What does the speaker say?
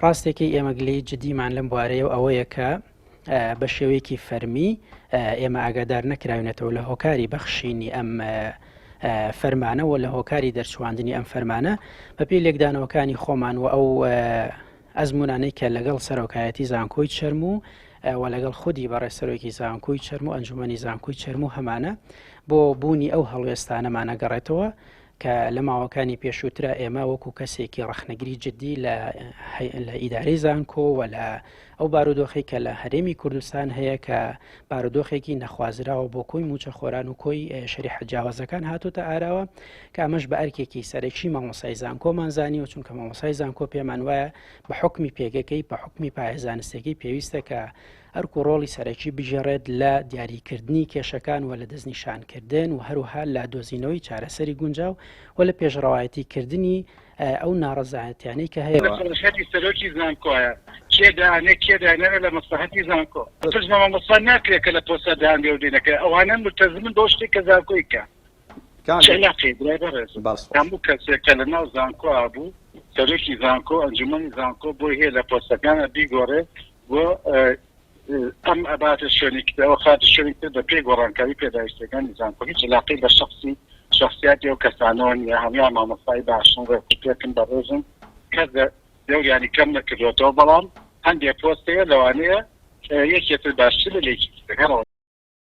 ڕاستێکی ئێمەگلی جدیمان لەم بوارەیە و ئەوەیە کە بە شێوەیەکی فەرمی ئێمە ئاگادار نەکراونێتەوە لە هۆکاری بەخشینی ئەم فەرمانەوە لە هۆکاری دەرچواندنی ئەم فەرمانە بەپێی لێکدانەوەکانی خۆمان و ئەو ئەزمونانەی کە لەگەڵ سەرۆکایەتی زانکۆی چەرم و لەگەڵ خودی بەڕێسەرۆکی زانکۆی چەرم و ئەنجومەنی زانکۆی چەرم و هەمانە بۆ بوونی ئەو هەڵوێستانەمانە گەڕێتەوە کە لە ماوەکانی پێشووترە ئێمە وەکو کەسێکی ڕەخنەگری جددی لە ئیدارەی زانکۆ و لە ئەو بارودۆخی کە لە هەرێمی کوردستان هەیە کە بارودۆخێکی نەخوازراوە بۆ کۆی موچە خۆران و کۆی شەریحە جیاوازەکان هاتوتە ئاراوە کە ئەمەش بە ئەرکێکی سەرەکی مامۆسای زانکۆمان زانی و چونکە مامۆسای زانکۆ پێمان وایە بە حکمی پێگەکەی بە حکمی پایەزانستێکی پێویستە کە هەرکو ڕۆڵی سەرەکی بژێڕێت لە دیاریکردنی کێشەکان و لە دەستنیشانکردن و هەروها لا دۆزینەوەی چارەسەری گونجاو و لە پێشڕەوایەتیکردنی ئەو ناڕەزایەتیانەی کە هەیە سەرۆکی زانکۆیە کێدانێ لە مەسلحەتی زانکۆ مامۆستا ناکرێت کە لە پۆستە داهاندێ و دێنەکە ئەوانە متەزمن بۆ شتێک کە زانکۆی کە هەموو کەسێک کە لە ناو زانکۆ بوو سەرۆکی زانکۆ ئەنجومەنی زانکۆ بۆی هەیە لە پۆستەکانە بیگۆڕێ بۆ ئەم ئەباتە شوێنێکەوە خات شوێنی کرد بە پێی گۆڕانکاری پێداویستەکانی زانکۆ هیچ علاقەی بە شخصیاتی و کەسانەوە نیە هەمیان مامۆستای باشن ڕێکوپێکن بە ڕۆژن کەس دەوریانی کەم نەکردوێتەوە بەڵام هەندێک پۆستەیە لەوانەیە یەکێتر باشتر لە لێکی